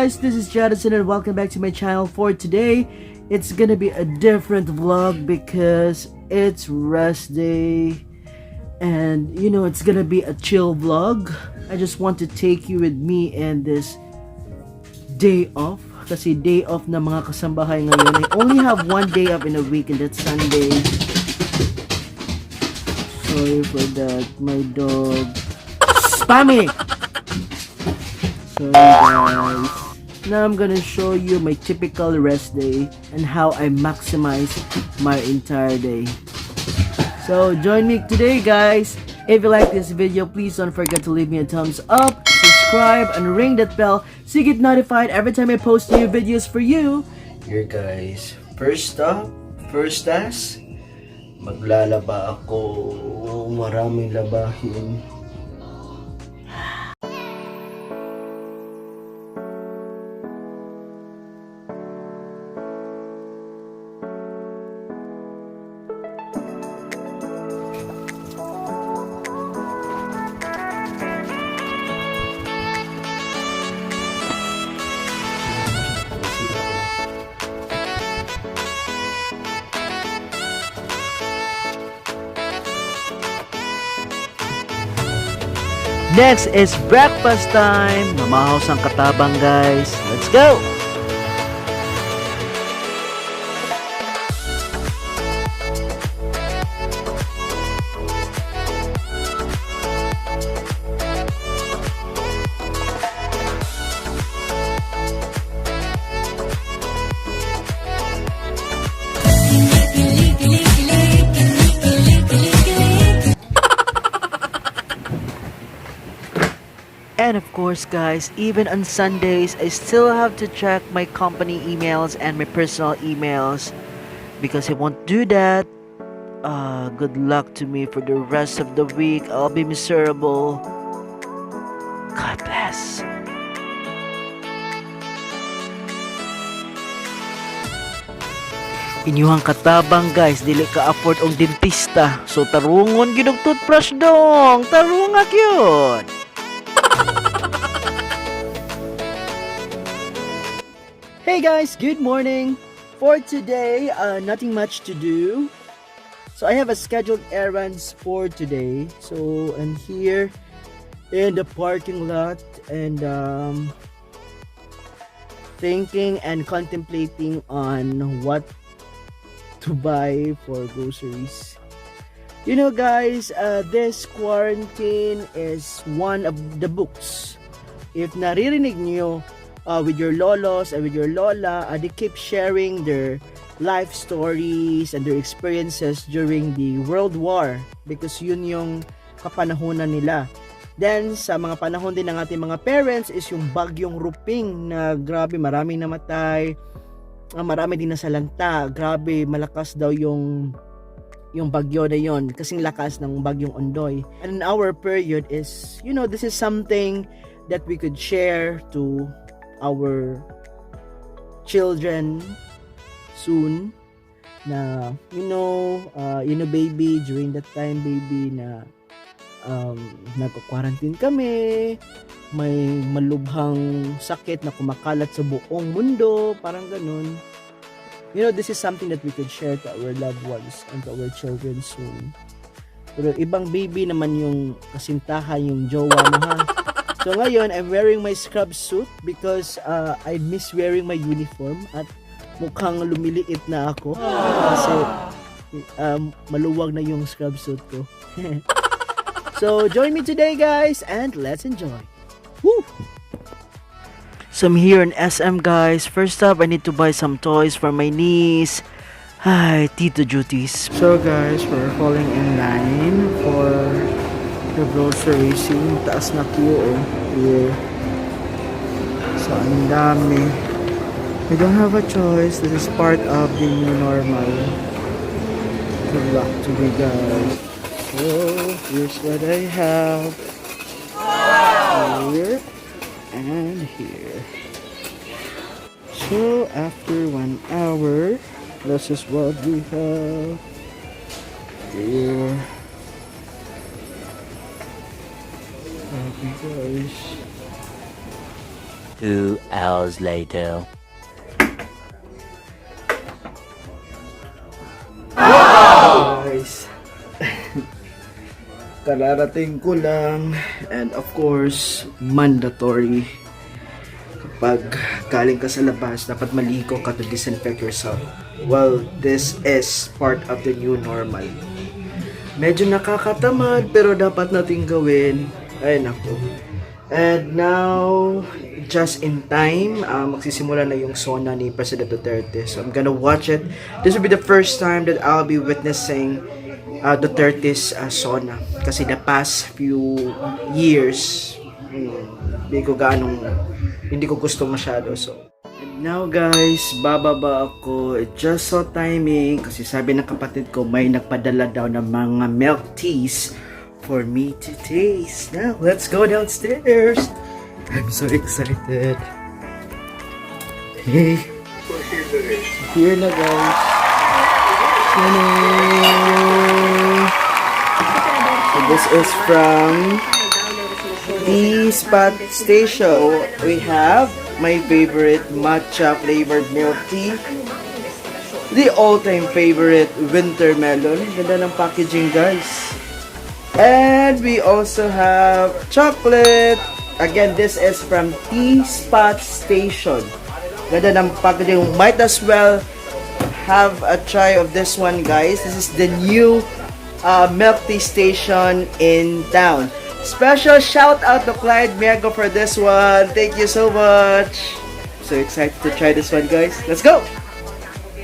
guys, this is JETertainers and welcome back to my channel. For today, it's gonna be a different vlog because it's rest day. And you know, it's gonna be a chill vlog. I just want to take you with me in this day off. Kasi day off na mga kasambahay ngayon. I only have one day off in a week and that's Sunday. Sorry for that, my dog spamming. So guys, now I'm gonna show you my typical rest day and how I maximize my entire day. So join me today guys. If you like this video, please don't forget to leave me a thumbs up, subscribe, and ring that bell so you get notified every time I post new videos for you. Here guys, first task, maglalaba ako. Maraming labahin. Next is breakfast time. Mamahaws ang katabang guys. Let's go! And of course guys, even on Sundays, I still have to check my company emails and my personal emails. Because I won't do that, good luck to me for the rest of the week. I'll be miserable. God bless. Inyuhang katabang guys, dili ka afford ang dentista. So tarungon gyud og toothbrush dong. Tarungak yun. Hey guys, good morning. For today, nothing much to do. So I have a scheduled errands for today. So I'm here in the parking lot and thinking and contemplating on what to buy for groceries. You know guys, this quarantine is one of the books. If naririnig nyo, with your lolos and with your lola, they keep sharing their life stories and their experiences during the World War because yun yung kapanahonan nila. Then sa mga panahon din ng ating mga parents is yung bagyong Ruping na grabe maraming namatay, marami din nasalanta, grabe malakas daw yung bagyo na yon, kasing lakas ng bagyong Ondoy. And in our period is, you know, this is something that we could share to our children soon na you know baby, during that time baby na nagko-quarantine kami, may malubhang sakit na kumakalat sa buong mundo, parang ganun. You know, this is something that we could share to our loved ones and to our children soon. Pero ibang baby naman yung kasintahan, yung jowa mo ha. So ngayon, I'm wearing my scrub suit because I miss wearing my uniform at mukhang lumiliit na ako kasi maluwag na yung scrub suit ko. So join me today guys and let's enjoy. Woo! So I'm here in SM guys. First up, I need to buy some toys for my niece. Hi, Tito Duties. So guys, we're falling in line for the groceries. Yung taas na queue here. So ang dami. We don't have a choice. This is part of the new normal. Good luck to you guys. So here's what I have. Here and here. So after 1 hour, this is what we have here. Okay guys, 2 hours later. Guys, kararating ko lang, and of course mandatory kapag galing ka sa labas dapat maligo ka to disinfect yourself. Well, this is part of the new normal. Medyo nakakatamad pero dapat nating gawin. Ay nako. And now, just in time, magsisimula na yung SONA ni President Duterte. So I'm gonna watch it. This will be the first time that I'll be witnessing Duterte's SONA. Kasi the past few years, hindi ko gusto masyado. So, and now guys, bababa ako. It just so timing. Kasi sabi ng kapatid ko, may nagpadala daw ng mga milk teas for me to taste. Now, let's go downstairs. I'm so excited. Hey. Here na guys. So this is from the Spot Station. We have my favorite matcha flavored milk tea. The all-time favorite winter melon. Ganda ng packaging guys. And we also have chocolate. Again, this is from Spot Station. Ganda ng packaging. Might as well have a try of this one, guys. This is the new milk tea station in town. Special shout out to Clyde Miago for this one. Thank you so much. So excited to try this one, guys. Let's go.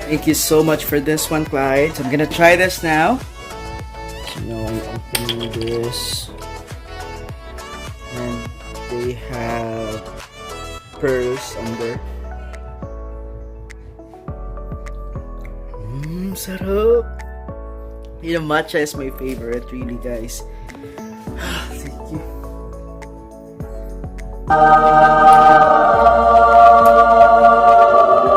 Thank you so much for this one, Clyde. So I'm gonna try this now. Now I'm opening this, and they have pearls under. Sarap. You know, matcha is my favorite, really, guys. Thank you.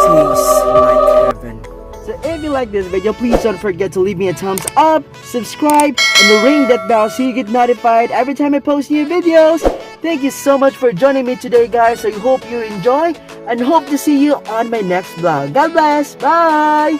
Tastes like heaven. So if you like this video, please don't forget to leave me a thumbs up, subscribe, and ring that bell so you get notified every time I post new videos. Thank you so much for joining me today, guys. I hope you enjoy and hope to see you on my next vlog. God bless. Bye!